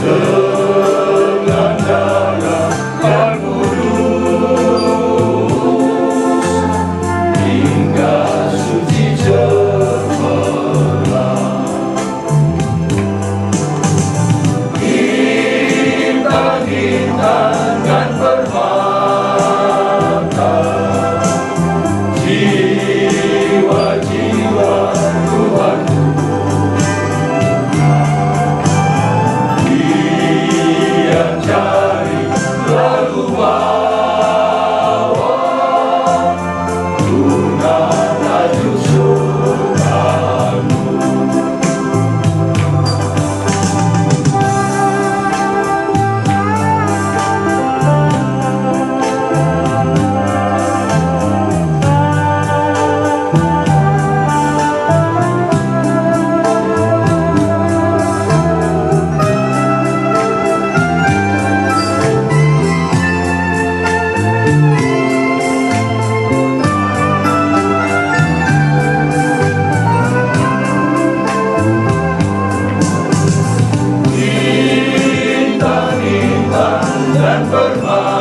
dengan darah yang kudus hingga suci cemerlang. Bintang-bintang dan permata, jiwa-jiwa Tuhanku, Dia cari lalu bawa guna laju surgamu. Bintang-bintang dan permata,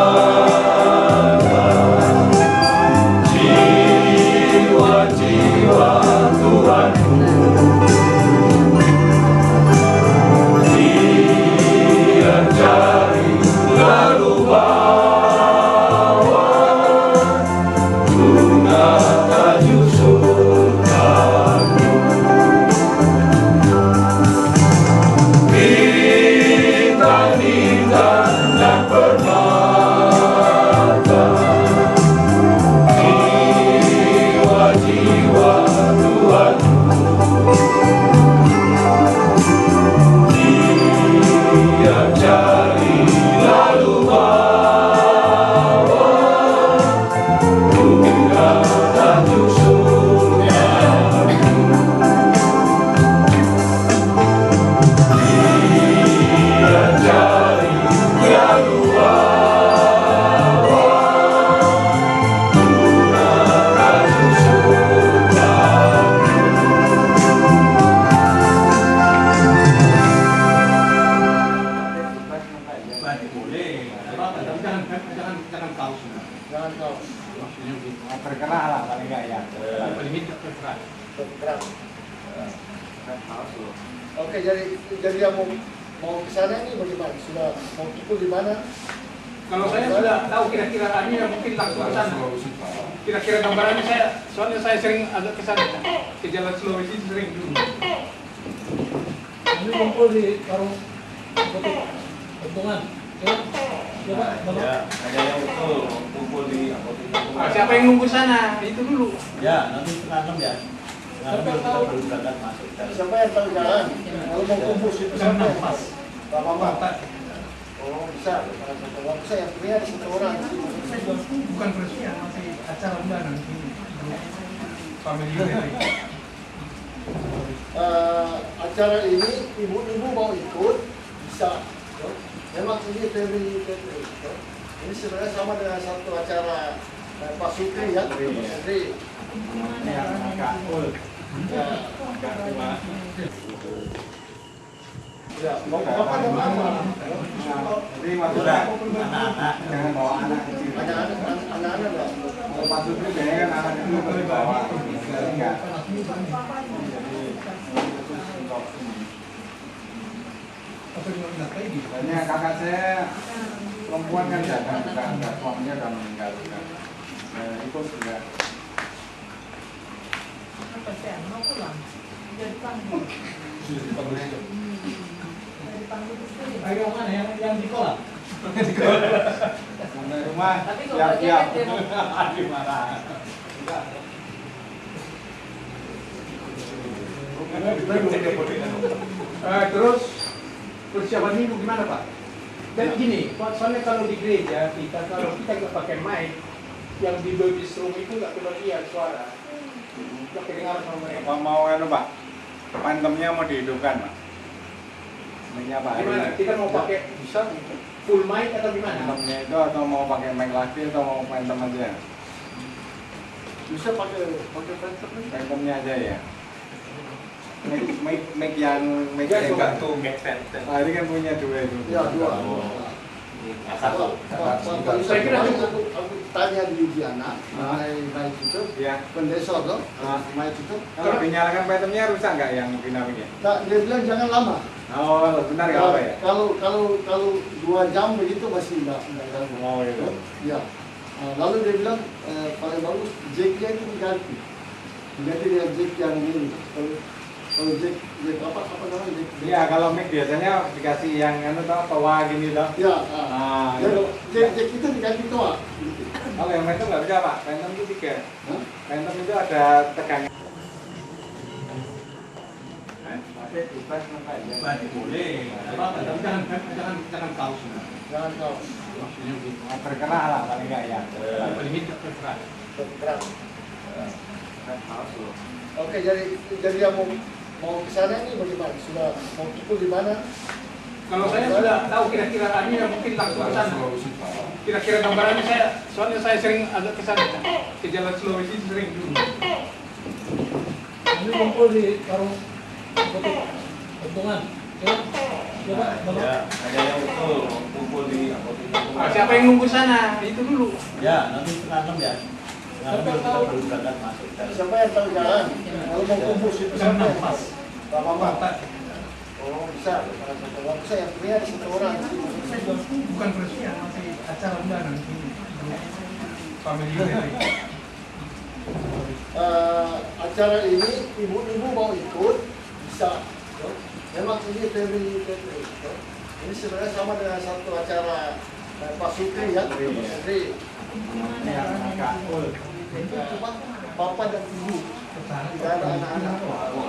jiwa-jiwa Tuhanku, Dia cari lalu bawa guna laju surgamu. Bintang-bintang dan permata, jiwa-jiwa Tuhanku, Dia cari lalu bawa guna laju surgamu. Dia cari lalu bawa guna laju surgamu. Boleh, jangan kaos. Jangan kau Terkenal lah paling enggak ya. Paling terkenal. bergerak. Oke, jadi yang mau ke sana ini bagaimana? Sudah mau pukul di mana? Kalau saya sudah tahu kira-kira ini mungkin langsung ke sana. Kira-kira gambarannya saya, soalnya saya sering agak ke sana, ke Jalan Sulawesi sering dulu. Ini kumpul di warung potongan. Ya, coba Ya, ada yang betul kumpul di apotek. Siapa yang nunggu sana? Itu dulu. Ya, nanti setengah 6 ya. Setengah 6 kita baru berangkat masuk. Siapa yang tahu jalan? Kalau mau kumpul situ siapa? Pak Mama. Oh bisa. Kalau bisa yang punya ada satu orang. Bukan peresmian, masih acara bulanan ini. Family gathering. Acara ini ibu-ibu mau ikut bisa. Memang ini family gathering. Ini sebenarnya sama dengan satu acara Pak Sukri ya. Pak Sukri. Ya, mau apa nama? Jadi maksudnya anak-anak jangan bawa anak kecil. Anak-anak enggak? Kalau Pak Supri biasanya kan anak kecil boleh bawa. Enggak. Banyak kakak saya perempuan kan jaga juga, enggak suaminya udah meninggal juga. Ikut juga. Mau pulang, jadi panggil. Ayo mana yang di kolam? Sampai rumah Tapi kalau siap-siap. jaket Dimarah. Terus persiapan minggu gimana Pak? Dan gini, soalnya kalau di gereja kita kalau kita nggak pakai mic, yang di babies room itu nggak kebagian suara, nggak kedengaran sama mereka. Apa mau Pak? Panemnya mau dihidupkan Pak? Mic-nya Pak? Gimana? Kita mau pakai bisa full mic atau gimana? Panemnya itu atau mau pakai mic lagi atau mau panem aja? Bisa pakai phantom ini. Panemnya aja ya. Make yang gantung. Make sense. Ah, ini kan punya dua itu. Ya, dua. Satu. Saya kira aku tanya di Diana, baik itu, Ya. pendesor loh, Ah. baik itu. Kalau dinyalakan itemnya rusak nggak yang dinamiknya? Nah, dia bilang jangan lama. Oh, benar nggak apa ya? Kalau 2 jam begitu masih enggak ganggu. Oh itu. Ya. Lalu dia bilang paling bagus jacknya itu diganti. Diganti dengan jack yang ini. Kalau jack apa namanya jack? Iya, kalau mic biasanya dikasih yang toa gini toh. Ya. Ah, Dan itu. jack itu diganti toa. Gitu. Kalau yang Phantom nggak bisa Pak, Phantom itu 3. Hah? Phantom itu ada tegangan. Pakai bebas apa aja. boleh. Tapi jangan kaos. Jangan kau Terkena lah paling nggak ya. Paling tidak terkeras. bergerak. Oke, jadi yang mau ke sana ini bagaimana? Sudah mau pukul di mana? Kalau saya sudah tahu kira-kira kami mungkin langsung ke sana. Kira-kira gambarannya soalnya saya sering agak ke sana. Ke Jalan Sulawesi sering dulu. Ini kumpul di warung potongan. Ya, coba Bapak. Ya, ada yang betul kumpul di apotek. Siapa yang nunggu sana? Itu dulu. Ya, nanti setengah 6 ya. Setengah 6 kita baru berangkat masuk. Siapa yang tahu jalan? Kalau mau kumpul situ siapa yang pas? Pak Mama. Oh, bisa. Kalau bisa yang punya ada 1 orang. Bukan peresmian, masih acara undangan ini. Family gathering. Acara ini ibu-ibu mau ikut bisa. Memang ini family gathering. Ini sebenarnya sama dengan satu acara Pak Sukri ya. Sukri. Cuma bapak dan ibu. Tidak ada anak-anak.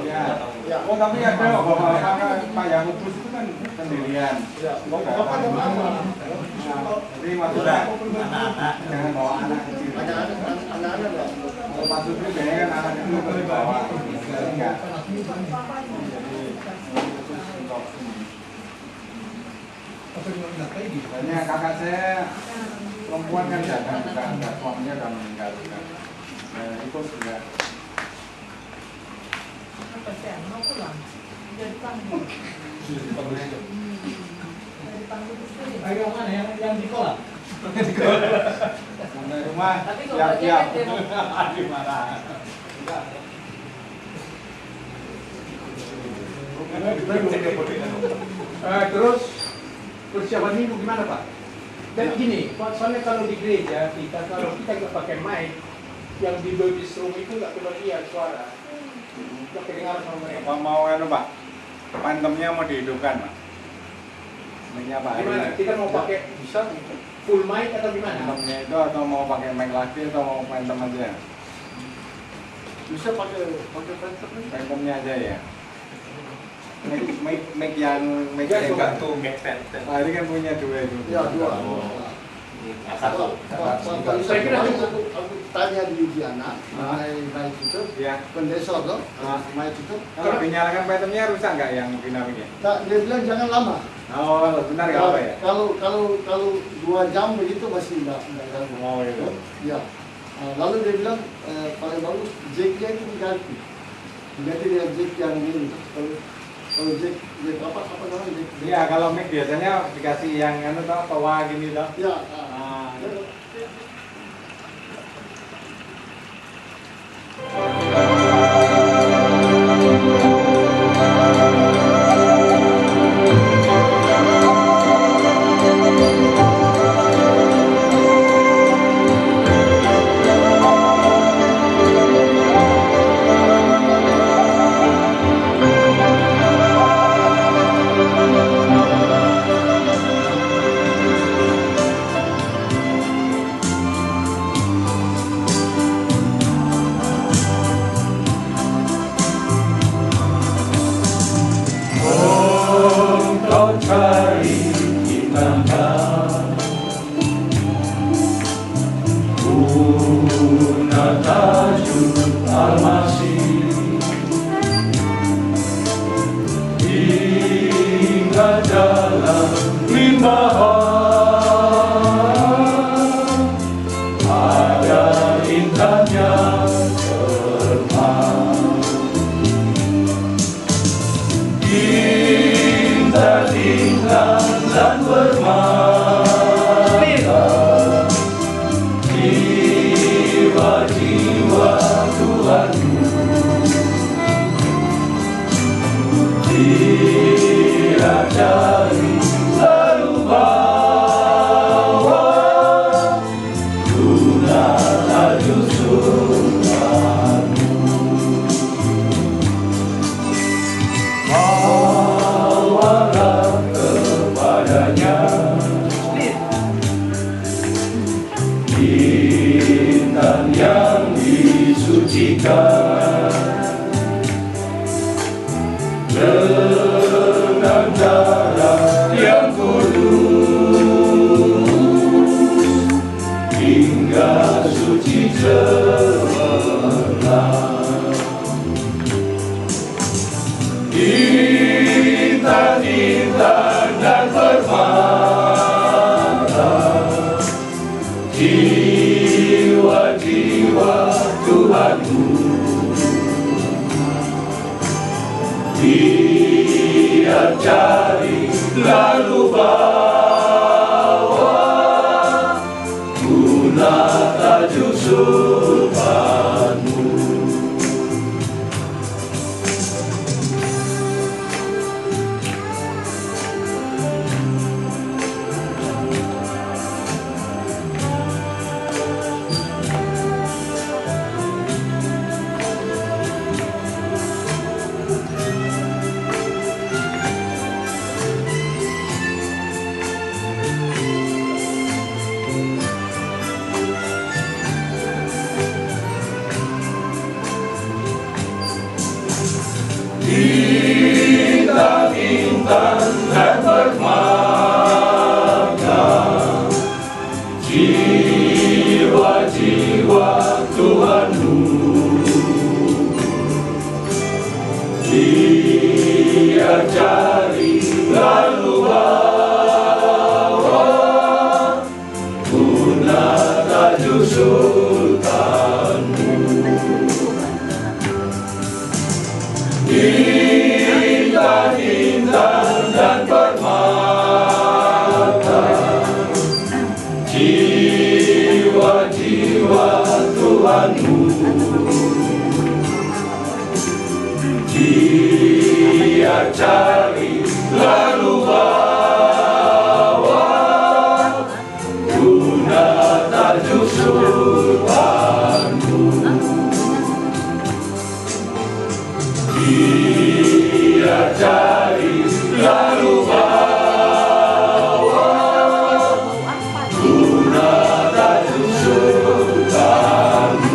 Ya. Oh tapi ada bapak Pak Yakubus itu kan sendirian. Ya, bapak dan mama. Jadi maksudnya Anak-anak. jangan bawa anak kecil. Anak-anak lah. Kalau Pak Sutri biasanya kan anak itu boleh bawa. Enggak. Banyak kakak saya perempuan kan jarang juga, enggak suaminya udah meninggal juga. Ikut juga. Apa sih? Mau pulang? Jadi panggil. Dari panggil istri. Ayo mana yang di kolam? Sampai rumah Tapi kalau siap-siap. jaket dia Dimarah. Terus persiapan minggu gimana Pak? Dan gini, soalnya kalau di gereja kalau kita nggak pakai mic, yang di babies room itu nggak kebagian suara, nggak kedengaran sama mereka. Apa mau Pak? Phantomnya mau dihidupkan Pak? Mic-nya Pak? Gimana? Kita mau pakai bisa full mic atau gimana? Phantomnya itu atau mau pakai mic lagi atau mau Phantom aja? Bisa pakai phantom ini. Phantomnya aja ya. Mic yang Gantung. Make sense. Ah, ini kan punya dua itu. Ya, dua. Satu. Saya kira aku tanya di Diana, baik itu, Ya. pendesor loh, Ah. baik itu. Kalau dinyalakan itemnya rusak nggak yang dinamiknya? Nah, dia bilang jangan lama. Oh, benar nggak apa ya? Kalau 2 jam begitu masih enggak ganggu. Oh itu. Ya. Lalu dia bilang paling bagus jacknya itu diganti. Diganti dengan jack yang ini. Kalau jack apa namanya jack? Iya, kalau mic biasanya dikasih yang toa gini toh. Ya. Ah, itu. cari lalu bawa guna laju surgamu. Bawalah kepadanya bintang yang disucikan dengan darah yang kudus hingga suci cemerlang. Intan-intan dan permata, jiwa-jiwa Tuhanku, biar cari lalu bawa guna tajuk surgamu. Bintang-bintang dan permata, jiwa-jiwa Tuhanmu, biar cari lalu bawa guna tajuk sultanmu. Intan-intan dan permata, jiwa-jiwa Tuhanmu, biar cari lalu bawa guna tajuk sultanmu. Biar cari lalu bawa guna tajuk sultanmu.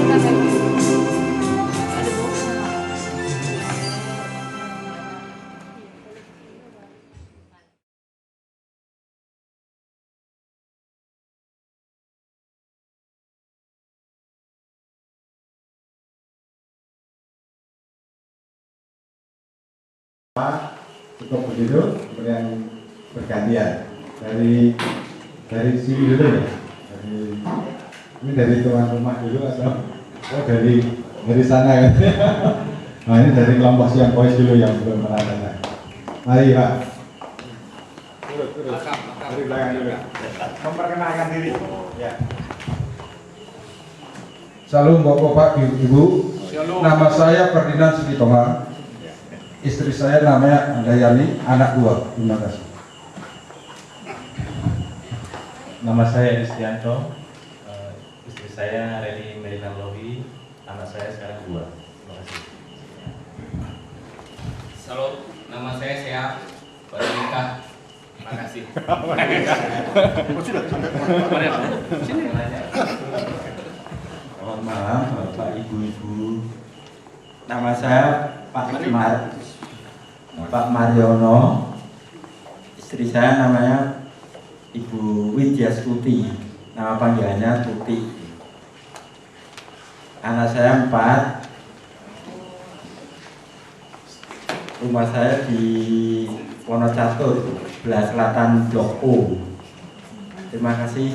Cukup begitu, kemudian bergantian dari sini dulu ya. Ini dari tuan rumah dulu atau dari sana ya. Nah ini dari kelompok siang boys dulu yang belum pernah datang. Mari Pak. Terus dari belakang dulu. Memperkenalkan diri. Ya. Salam Bapak Ibu. Nama saya Ferdinand Sugitonga. Istri saya namanya Andayani, anak 2. Terima kasih. Nama saya Ristianto, istri saya Reni Melina Lohi, anak saya sekarang 2. Terima kasih. Halo, nama saya Seap, baru nikah. Terima kasih. Selamat malam Bapak Ibu-Ibu. Nama saya Pak Mariono. Istri saya namanya Ibu Widyastuti, nama panggilannya Tuti. Anak saya 4. Rumah saya di Wonocatur, sebelah selatan Blok O. Terima kasih.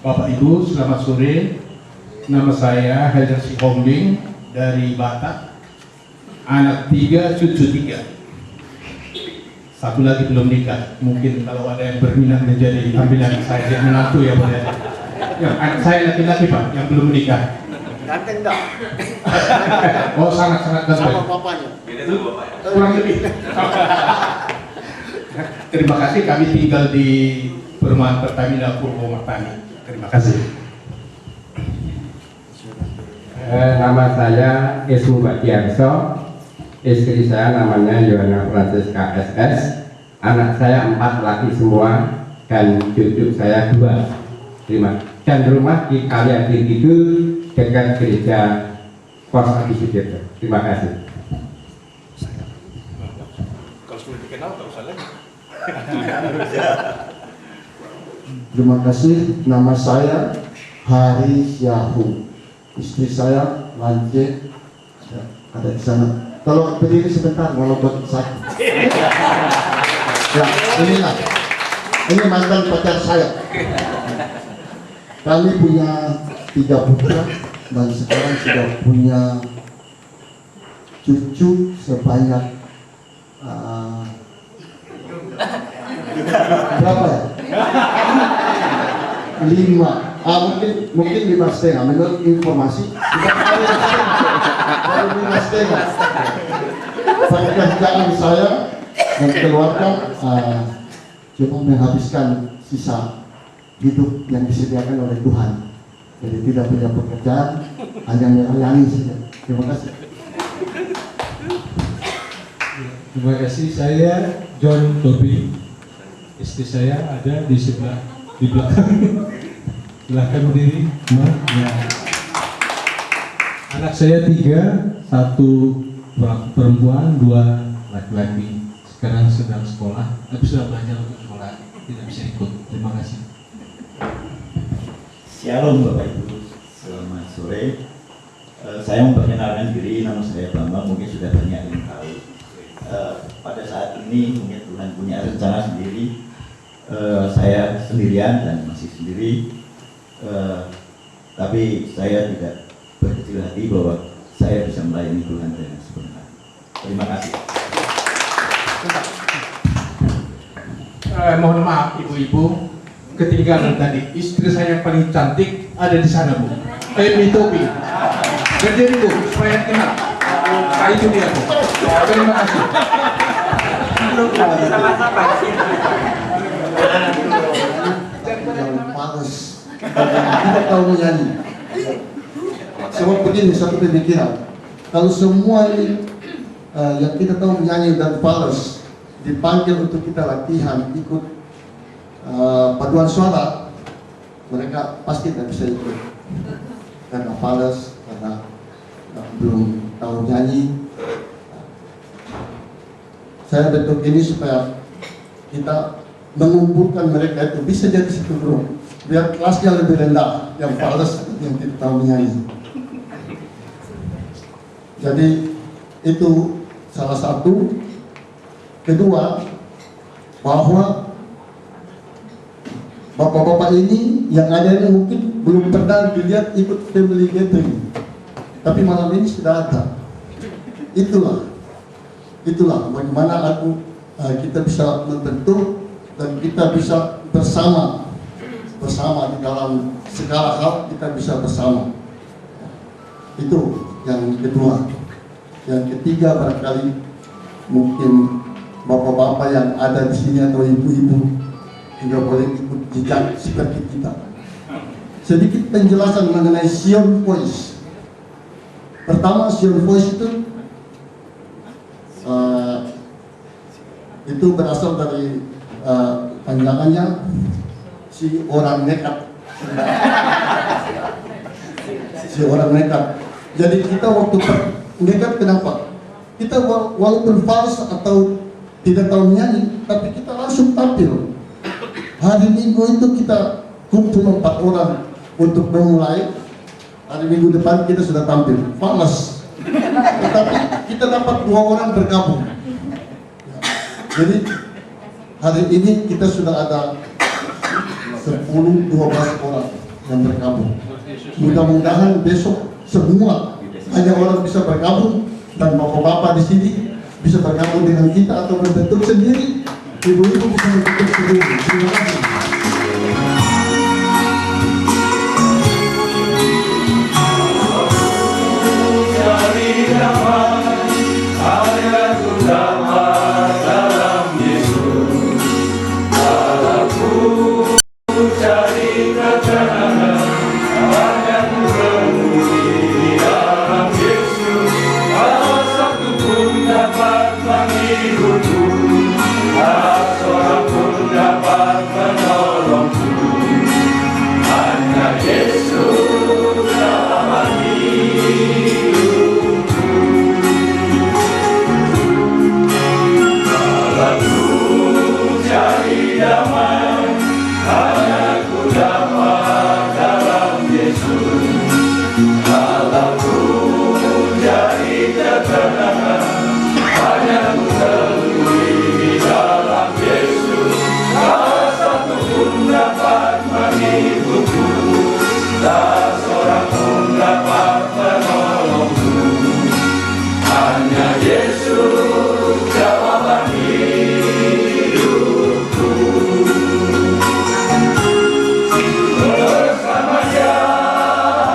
Bapak Ibu, selamat sore. Nama saya Haidar Sihombing dari Batak. Anak 3, cucu 3. Satu lagi belum nikah. Mungkin kalau ada yang berminat menjadi ambilan saya jadi menantu ya boleh. Ya, anak saya laki-laki Pak yang belum menikah. Ganteng dah. Oh sangat-sangat Sama ganteng. papanya. Kurang lebih. Terima kasih, kami tinggal di perumahan Pertamina Purwomartani. Terima kasih. Nama saya Ismu Batiarso, istri saya namanya Yohana Francisca SS, anak saya 4 laki semua, dan cucu saya 2. Dan rumah di Kaliatir Kidul dekat gereja Pos Adi Sudirto. Terima kasih. Kalau sudah dikenal tak usah lagi. Terima kasih. Nama saya Hari Syahu. Istri saya Lance ada di sana. Kalau berdiri sebentar, walaupun sakit. Ya, inilah. Ini mantan pacar saya. Kami punya 3 putra dan sekarang sudah punya cucu sebanyak berapa ya? 5. Mungkin 5,5 menurut informasi baru 5,5. Pekerjaan saya dan keluarga cuma menghabiskan sisa hidup yang disediakan oleh Tuhan. Jadi tidak punya pekerjaan, hanya melayani saja. Terima kasih. Terima kasih. Saya John Tobi. Istri saya ada di sebelah di belakang. Silahkan berdiri. Ya. Anak saya 3, 1 perempuan, 2 laki-laki. Sekarang sedang sekolah, tapi sudah belajar untuk sekolah, tidak bisa ikut. Terima kasih. Shalom Bapak Ibu, selamat sore. Saya memperkenalkan diri, nama saya Bambang, mungkin sudah banyak yang tahu. Pada saat ini mungkin Tuhan punya rencana sendiri. Saya sendirian dan masih sendiri, tapi saya tidak berkecil hati bahwa saya bisa melayani Tuhan dengan sebenarnya. Terima kasih. Mohon maaf ibu-ibu, ketinggalan tadi. Istri saya yang paling cantik ada di sana Bu. Tobi. Berdiri Bu, supaya kenal. Nah itu dia Bu. Terima kasih. Yang bagus. Kita tahu menyanyi. Semua begini satu pemikiran. Kalau semua ini yang kita tahu menyanyi dan fals dipanggil untuk kita latihan ikut paduan suara, mereka pasti tidak bisa ikut karena fals, karena belum tahu nyanyi. Saya bentuk ini supaya kita mengumpulkan mereka itu bisa jadi satu grup, biar kelasnya lebih rendah, yang fals yang tidak tahu menyanyi. Jadi itu salah satu. Kedua, bahwa bapak-bapak ini yang ada ini mungkin belum pernah dilihat ikut family gathering, tapi malam ini sudah ada. Itulah bagaimana kita bisa membentuk dan kita bisa bersama di dalam segala hal, kita bisa bersama. Itu yang kedua. Yang ketiga, barangkali mungkin bapak-bapak yang ada di sini atau ibu-ibu juga boleh ikut jejak seperti kita. Sedikit penjelasan mengenai Sion Voice. Pertama, Sion Voice itu berasal dari panjangannya si orang nekat. Si orang nekat. Jadi kita waktu nekat, kenapa? Kita walaupun fals atau tidak tahu menyanyi, tapi kita langsung tampil. Hari Minggu itu kita kumpul 4 orang untuk memulai. Hari Minggu depan kita sudah tampil, fals. Tetapi kita dapat 2 orang bergabung. Jadi hari ini kita sudah ada 10-12 orang yang bergabung. Mudah-mudahan besok semua hanya orang bisa bergabung dan bapak-bapak di sini bisa bergabung dengan kita atau berbentuk sendiri Ibu-ibu bisa duduk sendiri. Terima kasih. Cari damai, hanya ku damai dalam Yesus. Aku cari ketenangan, hanya ku temui di dalam Yesus. Tak satu pun dapat menghiburku, tak seorang pun dapat menolongku. Hanya Yesus dalam hidupku. Kalau ku cari damai, hanya ku dapat dalam Yesus. Kalau ku cari ketenangan, hanya ku temui di dalam Yesus. Tak satu pun dapat menghiburku, tak seorang pun dapat menolongku. Hanya Yesus jawaban hidupku. Bersamanya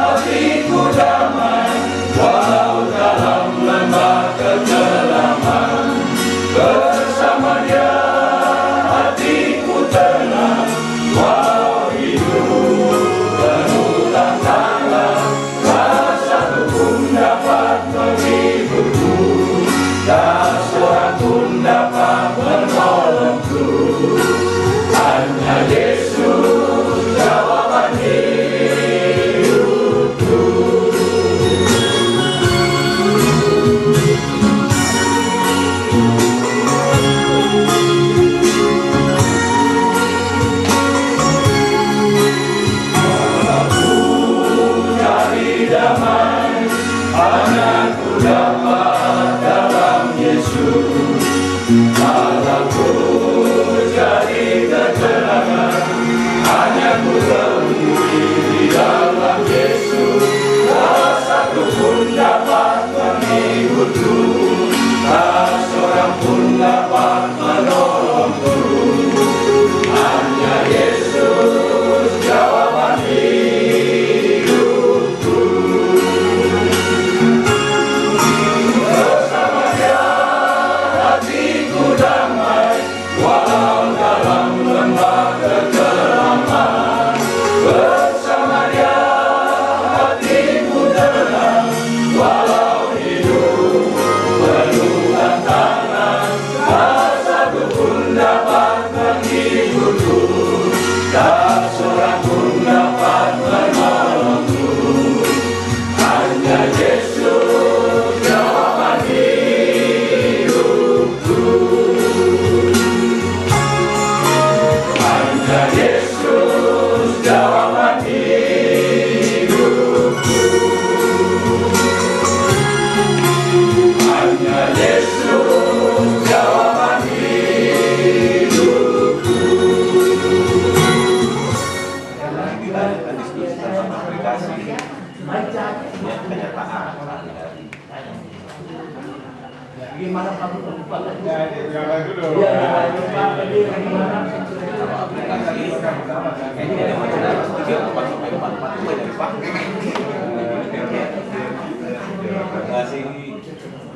hatiku damai, walau dalam lembah kekelaman. Bersamanya hatiku tenang, walau hidup penuh tantangan. Tak satu pun dapat menghiburku, tak seorang pun dapat menolongku. Hanya Yesus jawaban hidupku. Cari damai, hanya ku dapat dalam Yesus. Kalau ku cari ketenangan, hanya ku temui di dalam Yesus. Tak satu pun dapat menghiburku, tak seorang pun dapat menolongku. Hanya Yesus jawaban hidupku. Bersamanya hatiku damai, walau dalam lembah kekelaman. Bersamanya hatiku tenang, walau hidup penuh tantangan. Tak satu pun dapat menghiburku, tak seorang pun dapat menolongku. Hanya Yesus jawaban hidupku. Hanya Yesus jawaban hidupku. Hanya Yesus jawaban hidupku. Kita akan diskusi tentang aplikasi kenyataan sehari-hari. Gimana kamu tempat? Jangan dulu. Aplikasi ini ada macam 3-4-4 mulai dari Pak. Aplikasi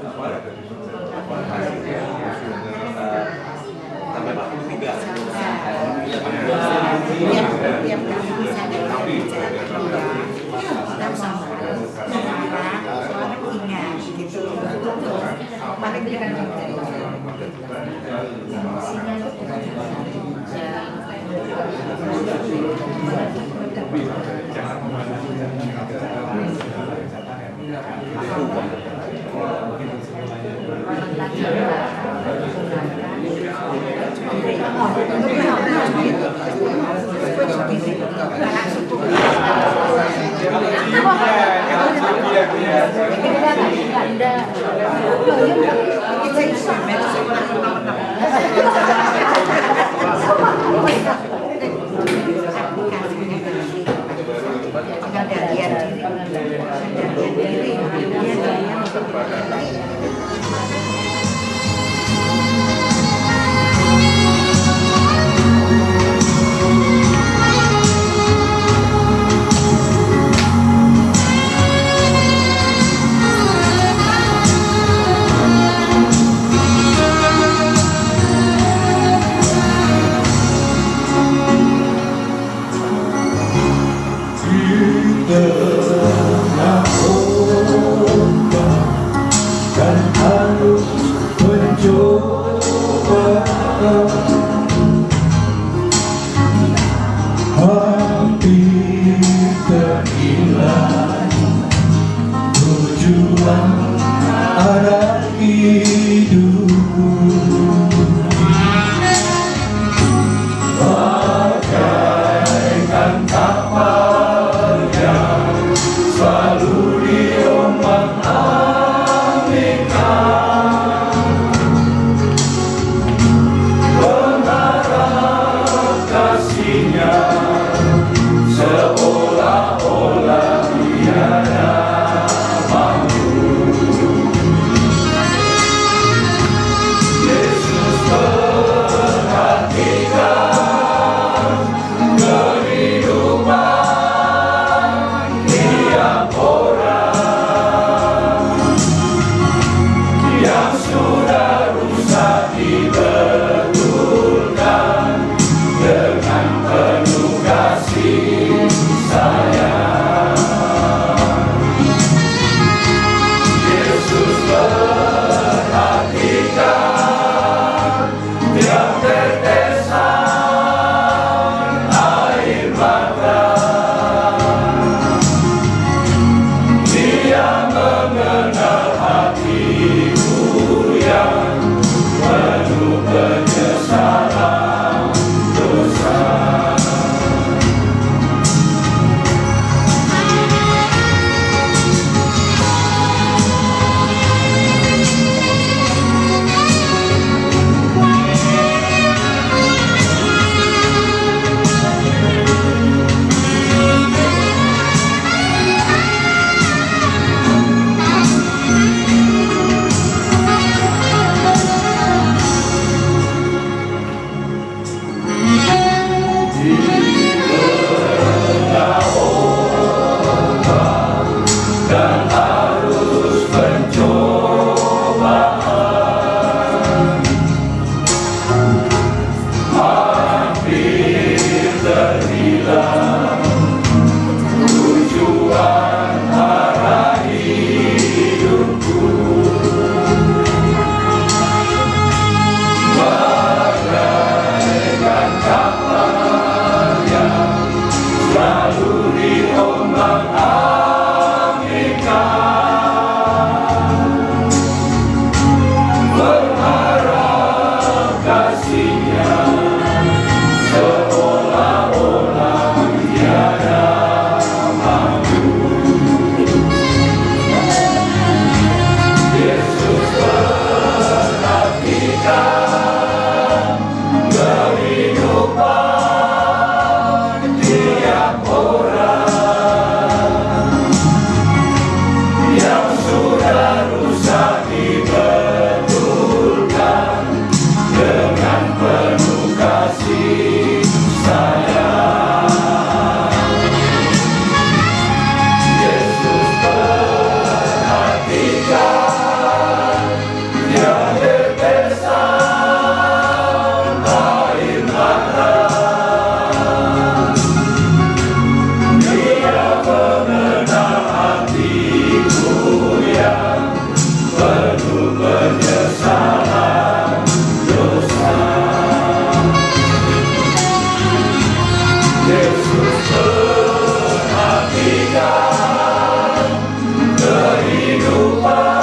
apa? Sampai 43. Tiap kali saya bicara kita sama soalnya ingat gitu. Paling tidak tetesan air mata. Dia mengenal hatiku yang penuh penyesalan dosa. Dan harus pencobaan, hampir terhilang tujuan arah hidupku. Bagaikan kapal yang selalu diombang-ambingkan, berharap kasihnya seolah-olah tiada mampu. Yesus perhatikan kehidupan tiap orang yang sudah rusak dibetulkan dengan penuh kasih sayang. Yesus perhatikan yang tetesan air mata. Dia mengenal hatiku yang penuh penyesalan dosa. Yesus perhatikan kehidupan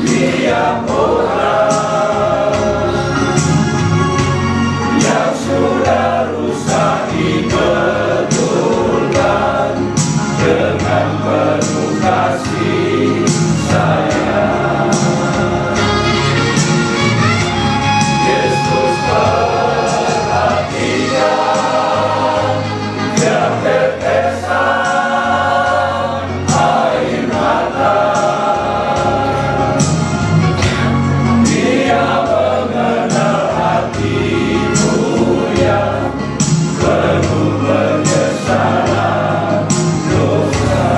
tiap orang yang sudah rusak dibetulkan dengan penuh kasih sayang. Yesus perhatikan yang tetesan air mata. Dia mengenal hatiku yang penuh penyesalan dosa.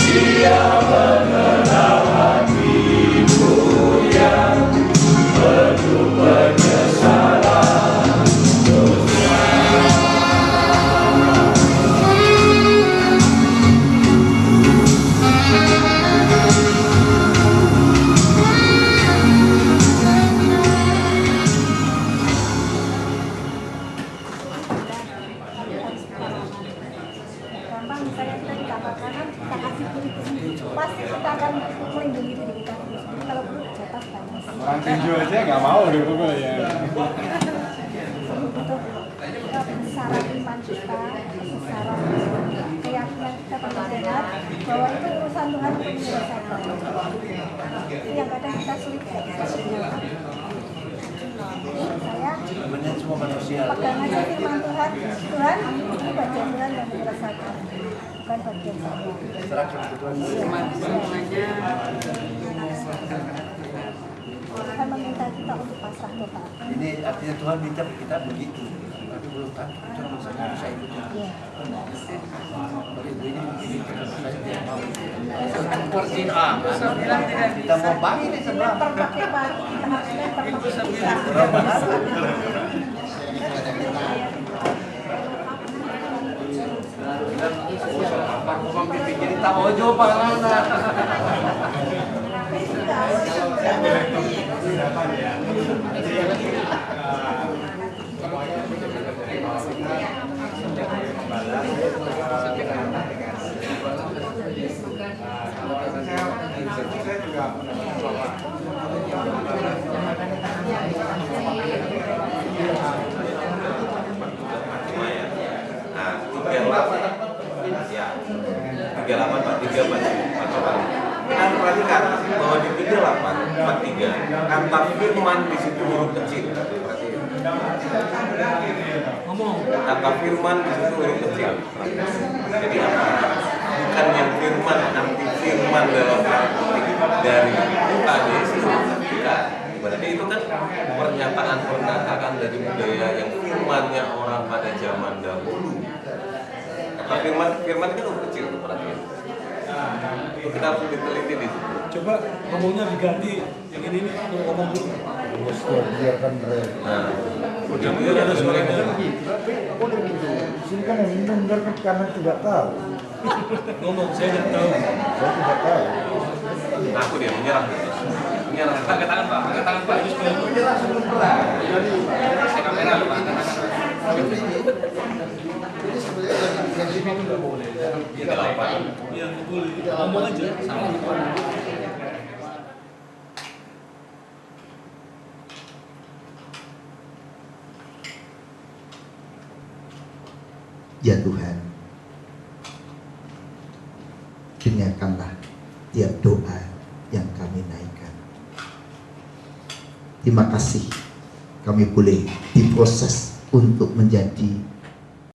Dia mengenal hatiku yang penuh penyesalan dosa. Gampang misalnya kita dikatakan kita kasih kulit pasti kita akan melindungi diri kita sendiri kalau perlu jatah banyak. Orang tinju aja nggak mau dulu ya. Secara iman kita, secara keyakinan kita terlihat bahwa itu urusan Tuhan untuk menyelesaikan. Itu yang kadang kita sulit ya. Saya semua manusia. pegang aja firman Tuhan, Tuhan ini bagian Tuhan yang menyelesaikan, bukan bagian saya. Tuhan meminta kita untuk pasrah total. Ini artinya Tuhan minta kita begitu, tapi belum tentu kita bisa ikut. Iya. Kita mau bagi nih sebelah. Kita ojo panganan. 43 kata firman di situ huruf kecil. Kata firman di situ huruf kecil. Jadi apa? Bukan yang firman, anti firman dalam arti dari Tuhan Yesus. Bukan. Berarti itu kan pernyataan dari budaya yang firmannya orang pada zaman dahulu. Kata firman kan huruf kecil tuh perhatian. Itu kita harus diteliti di situ. Coba ngomongnya diganti yang ini nih, ngomong dulu. Biarkan mereka. Nah, mudah-mudahan ada suaranya. Sini kan yang mendengar karena tidak tahu. Ngomong, saya tidak tahu. Saya tidak tahu. Aku dia menyerah. Angkat tangan Pak, angkat tangan Pak. Menyerah sebelum perang. Saya kamera Pak, angkat tangan. Jadi sebenarnya yang sini tidak boleh. Kita lapan. Iya, boleh. Ngomong aja. Ya Tuhan, dengarkanlah tiap doa yang kami naikkan. Terima kasih kami boleh diproses untuk menjadi